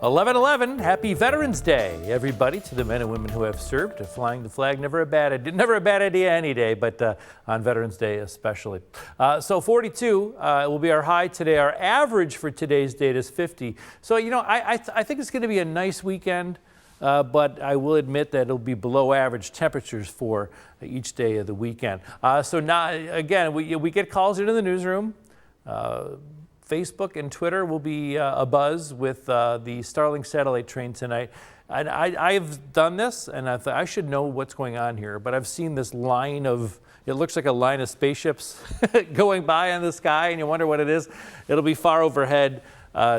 11/11, happy Veterans Day, everybody, to the men and women who have served. Flying the flag, never a bad idea any day, but on Veterans Day especially. So 42 will be our high today. Our average for today's date is 50. So, you know, I think it's going to be a nice weekend, but I will admit that it'll be below average temperatures for each day of the weekend. So now, again, we get calls into the newsroom. Facebook and Twitter will be abuzz with the Starlink satellite train tonight. And I've done this, and I thought I should know what's going on here, but I've seen this line of, it looks like a line of spaceships going by in the sky, and you wonder what it is. It'll be far overhead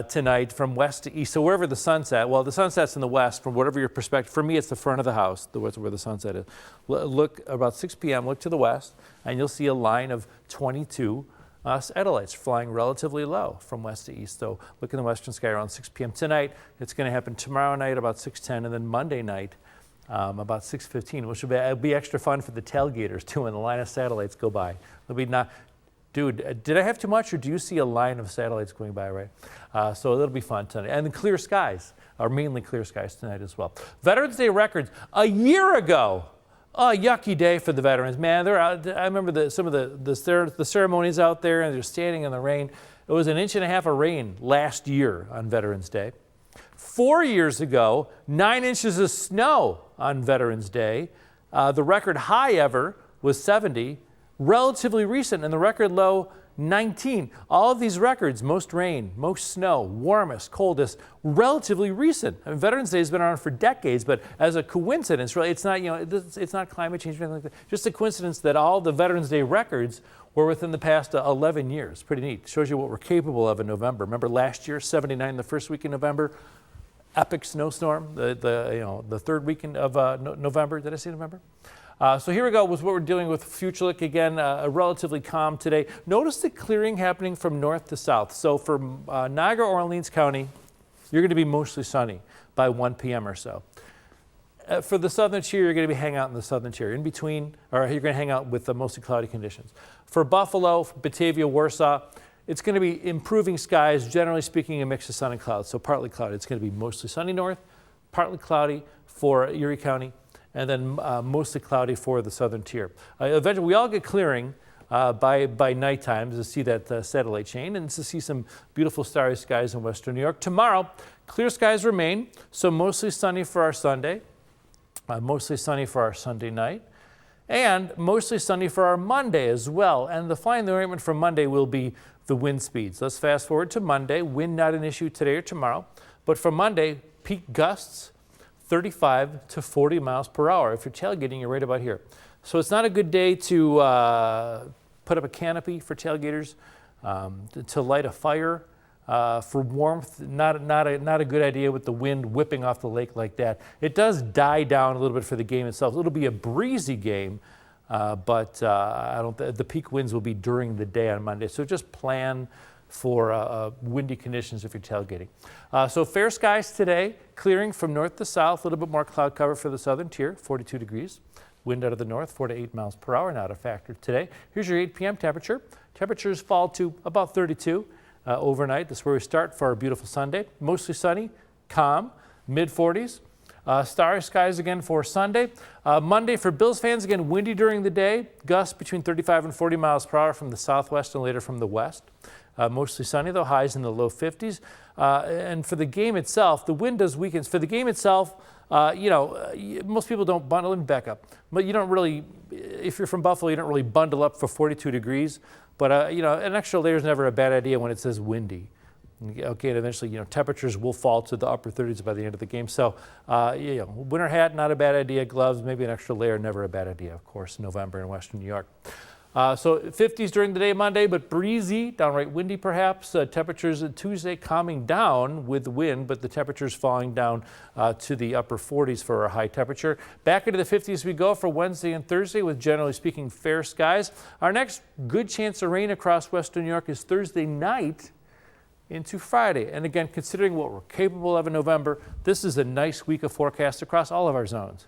tonight from west to east. So wherever the sunset, well, the sunset's in the west, from whatever your perspective. For me, it's the front of the house, where the sunset is. Look, about 6 p.m., look to the west, and you'll see a line of 22 satellites flying relatively low from west to east. So look in the western sky around 6 p.m. tonight. It's going to happen tomorrow night about 6:10, and then Monday night about 6:15, which will be extra fun for the tailgaters too when the line of satellites go by. It'll be not, dude, did I have too much, or do you see a line of satellites going by, right? So it'll be fun tonight. And the clear skies are mainly clear skies tonight as well. Veterans Day records a year ago. Oh, yucky day for the veterans, man. They're out. I remember some of the ceremonies out there, and they're standing in the rain. It was 1.5 inches of rain last year on Veterans Day. 4 years ago, 9 inches of snow on Veterans Day. The record high ever was 70. Relatively recent, and the record low, 19. All of these records, most rain, most snow, warmest, coldest, relatively recent. I mean, Veterans Day has been around for decades, but as a coincidence, really, it's not, you know, it's not climate change or anything like that. Just a coincidence that all the Veterans Day records were within the past 11 years. Pretty neat. Shows you what we're capable of in November. Remember last year, 79, the first week in November, epic snowstorm, the third weekend of November. Did I say November? So here we go with what we're dealing with. Future look again, relatively calm today. Notice the clearing happening from north to south. So for Niagara, Orleans County, you're going to be mostly sunny by 1 p.m. or so. For the southern tier, you're going to be hanging out in the southern tier. In between, or you're going to hang out with the mostly cloudy conditions. For Buffalo, for Batavia, Warsaw, it's going to be improving skies, generally speaking, a mix of sun and clouds. So partly cloudy. It's going to be mostly sunny north, partly cloudy for Erie County, and then mostly cloudy for the southern tier. Eventually, we all get clearing by nighttime to see that satellite chain and to see some beautiful starry skies in western New York. Tomorrow, clear skies remain, so mostly sunny for our Sunday, mostly sunny for our Sunday night, and mostly sunny for our Monday as well. And the flying arrangement for Monday will be the wind speeds. Let's fast forward to Monday. Wind not an issue today or tomorrow, but for Monday, peak gusts 35 to 40 miles per hour. If you're tailgating, you're right about here. So it's not a good day to put up a canopy for tailgaters, to light a fire. For warmth, not a good idea with the wind whipping off the lake like that. It does die down a little bit for the game itself. It'll be a breezy game, but the peak winds will be during the day on Monday. So just plan for windy conditions if you're tailgating. So fair skies today, clearing from north to south, a little bit more cloud cover for the southern tier, 42 degrees. Wind out of the north, 4 to 8 miles per hour, not a factor today. Here's your 8 p.m. temperature. Temperatures fall to about 32 overnight. That's where we start for our beautiful Sunday. Mostly sunny, calm, mid-40s. Starry skies again for Sunday. Monday for Bills fans, again, windy during the day. Gusts between 35 and 40 miles per hour from the southwest and later from the west. Mostly sunny, though, highs in the low 50s. And for the game itself, the wind does weaken. For the game itself, most people don't bundle in back up. But you don't really, if you're from Buffalo, you don't really bundle up for 42 degrees. But, an extra layer is never a bad idea when it says windy. Okay, and eventually, temperatures will fall to the upper 30s by the end of the game. So, winter hat, not a bad idea. Gloves, maybe an extra layer, never a bad idea, of course, November in western New York. So 50s during the day Monday, but breezy, downright windy perhaps. Temperatures Tuesday calming down with the wind, but the temperatures falling down to the upper 40s for our high temperature. Back into the 50s we go for Wednesday and Thursday with, generally speaking, fair skies. Our next good chance of rain across western New York is Thursday night into Friday. And again, considering what we're capable of in November, this is a nice week of forecast across all of our zones.